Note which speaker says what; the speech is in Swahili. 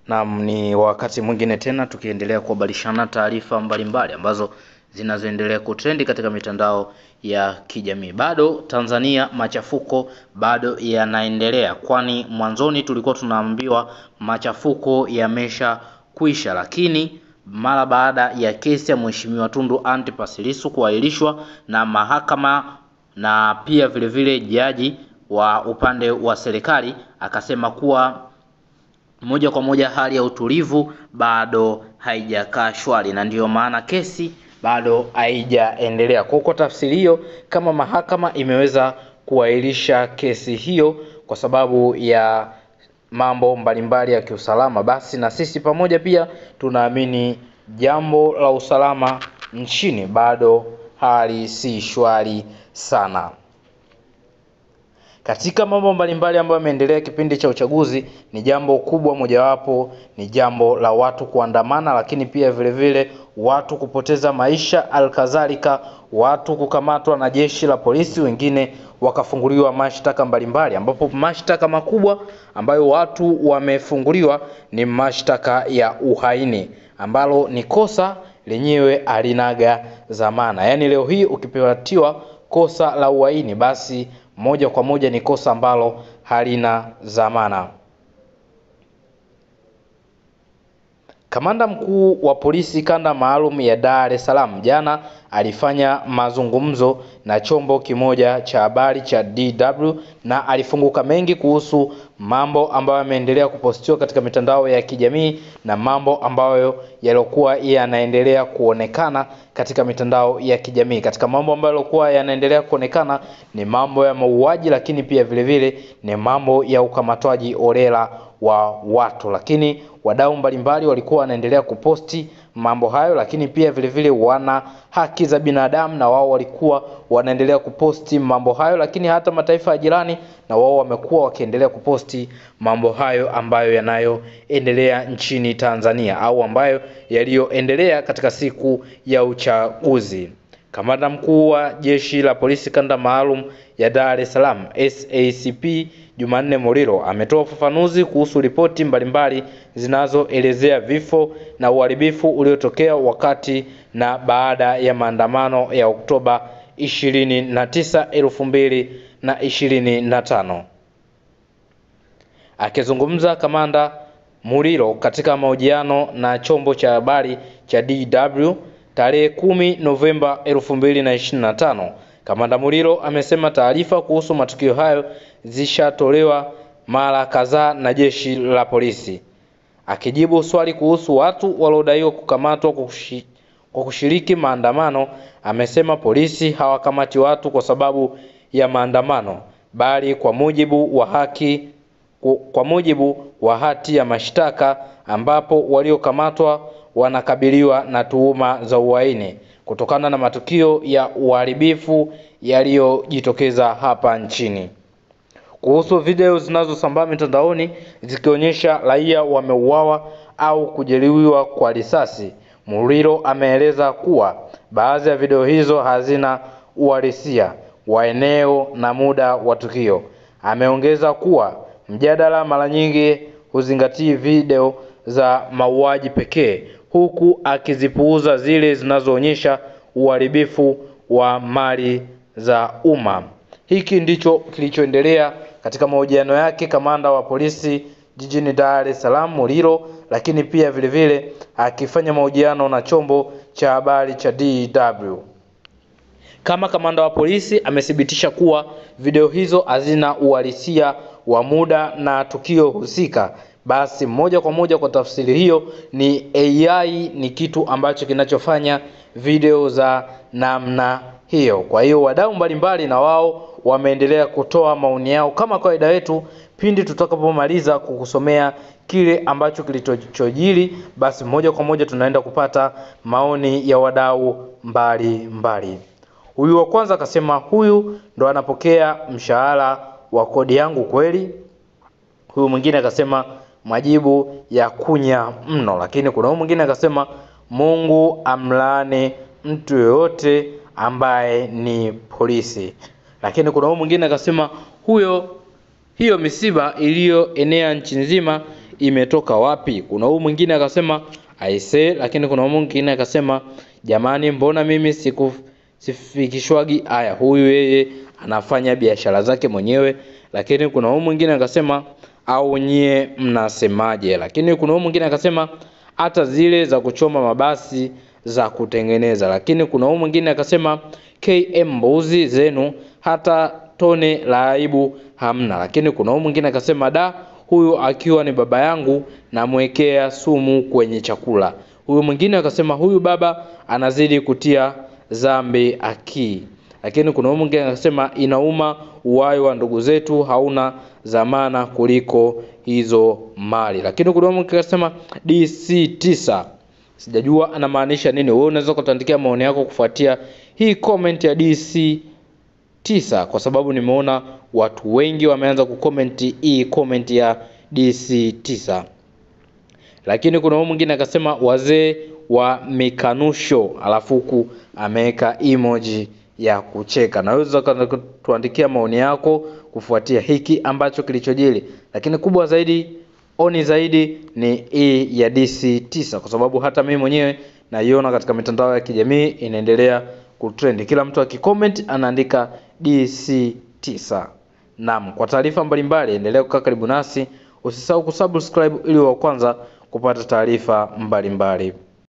Speaker 1: Naam, ni wakati mwingine tena tukiendelea kuhabarishana taarifa mbalimbali ambazo zinazoendelea kutrendi katika mitandao ya kijamii. Bado Tanzania machafuko bado yanaendelea, kwani mwanzoni tulikuwa tunaambiwa machafuko yamesha kuisha, lakini mara baada ya kesi ya Mheshimiwa Tundu Antipas Lissu kuahirishwa na mahakama na pia vile jaji wa upande wa serikali akasema kuwa moja kwa moja hali ya utulivu bado haijakaa shwari, na ndiyo maana kesi bado haijaendelea. Kwa tafsiri hiyo, kama mahakama imeweza kuahirisha kesi hiyo kwa sababu ya mambo mbalimbali ya kiusalama, basi na sisi pamoja pia tunaamini jambo la usalama nchini bado hali si shwari sana. Katika mambo mbalimbali ambayo yameendelea kipindi cha uchaguzi, ni jambo kubwa mojawapo ni jambo la watu kuandamana, lakini pia vile watu kupoteza maisha, alkadhalika watu kukamatwa na jeshi la polisi, wengine wakafunguliwa mashtaka mbalimbali, ambapo mashtaka makubwa ambayo watu wamefunguliwa ni mashtaka ya uhaini, ambalo ni kosa lenyewe alinaga dhamana. Yaani leo hii ukipatiwa kosa la uhaini, basi moja kwa moja ni kosa ambalo halina dhamana. Kamanda mkuu wa polisi kanda maalum ya Dar es Salaam jana alifanya mazungumzo na chombo kimoja cha habari cha DW na alifunguka mengi kuhusu mambo ambayo yameendelea kupostiwa katika mitandao ya kijamii na mambo ambayo yalikuwa yanaendelea kuonekana katika mitandao ya kijamii. Katika mambo ambayo yalikuwa yanaendelea kuonekana ni mambo ya mauaji, lakini pia vile ni mambo ya ukamatwaji holela wa watu, lakini wadau mbalimbali walikuwa wanaendelea kuposti mambo hayo, lakini pia vile wana haki za binadamu na wao walikuwa wanaendelea kuposti mambo hayo, lakini hata mataifa ya jirani na wao wamekuwa wakiendelea kuposti mambo hayo ambayo yanayoendelea nchini Tanzania au ambayo yaliyoendelea katika siku ya uchaguzi. Kamanda mkuu wa jeshi la polisi kanda maalum ya Dar es Salaam SACP Jumanne Muliro ametoa ufafanuzi kuhusu ripoti mbalimbali zinazoelezea vifo na uharibifu uliotokea wakati na baada ya maandamano ya Oktoba 29, 2025. Akizungumza, Kamanda Muliro katika mahojiano na chombo cha habari cha DW tarehe 10 Novemba 2025, Kamanda Muliro amesema taarifa kuhusu matukio hayo zishatolewa mara kadhaa na jeshi la polisi. Akijibu swali kuhusu watu waliodaiwa kukamatwa kwa kushiriki maandamano, amesema polisi hawakamati watu kwa sababu ya maandamano, bali kwa mujibu wa hati ya mashtaka, ambapo waliokamatwa wanakabiliwa na tuhuma za uhaini kutokana na matukio ya uharibifu yaliyojitokeza hapa nchini. Kuhusu video zinazosambaa mitandaoni zikionyesha raia wameuawa au kujeruhiwa kwa risasi, Muliro ameeleza kuwa baadhi ya video hizo hazina uhalisia wa eneo na muda wa tukio. Ameongeza kuwa mjadala mara nyingi huzingatia video za mauaji pekee, huku akizipuuza zile zinazoonyesha uharibifu wa mali za umma. Hiki ndicho kilichoendelea katika mahojiano yake kamanda wa polisi jijini Dar es Salaam Muliro, lakini pia vile akifanya mahojiano na chombo cha habari cha DW. Kama kamanda wa polisi amethibitisha kuwa video hizo hazina uhalisia wa muda na tukio husika, basi moja kwa moja kwa tafsiri hiyo ni AI ni kitu ambacho kinachofanya video za namna hiyo. Kwa hiyo wadau mbalimbali na wao wameendelea kutoa maoni yao kama kawaida yetu. Pindi tutakapomaliza kukusomea kile ambacho kilichojiri, basi moja kwa moja tunaenda kupata maoni ya wadau mbalimbali. Huyu wa kwanza akasema huyu ndo anapokea mshahara wa kodi yangu kweli? Huyu mwingine akasema majibu ya kunya mno. Lakini kuna huyu mwingine akasema Mungu amlaani mtu yoyote ambaye ni polisi. Lakini kuna huyu mwingine akasema hiyo misiba iliyoenea nchi nzima imetoka wapi? Kuna huyu mwingine akasema aise, lakini kuna huyu mwingine akasema jamani, mbona mimi sifikishwagi haya. Huyu yeye anafanya biashara zake mwenyewe. Lakini kuna huyu mwingine akasema au nyie mnasemaje? Lakini kuna huyu mwingine akasema hata zile za kuchoma mabasi za kutengeneza. Lakini kuna huyu mwingine akasema KM mbuzi zenu hata tone la aibu hamna. Lakini kuna huyu mwingine akasema da, huyu akiwa ni baba yangu namwekea sumu kwenye chakula. Huyu mwingine akasema huyu baba anazidi kutia zambi aki. Lakini kuna huyu mwingine akasema inauma, uhai wa ndugu zetu hauna zamana kuliko hizo mali. Lakini kuna huyu mwingine akasema DC9. Sijajua anamaanisha nini. Wewe unaweza kutuandikia maoni yako kufuatia hii comment ya DC9, kwa sababu nimeona watu wengi wameanza kucomment hii comment ya DC9. Lakini kuna mwingine akasema wazee wa mikanusho, alafu huku ameweka emoji ya kucheka. Na unaweza kutuandikia maoni yako kufuatia hiki ambacho kilichojiri. Lakini kubwa zaidi, oni zaidi ni hii ya DC9, kwa sababu hata mimi mwenyewe naiona katika mitandao ya kijamii inaendelea kutrend. Kila mtu akicomment anaandika DC9. Naam, kwa taarifa mbalimbali endelea kukaa karibu nasi. Usisahau kusubscribe ili wa kwanza kupata taarifa mbalimbali.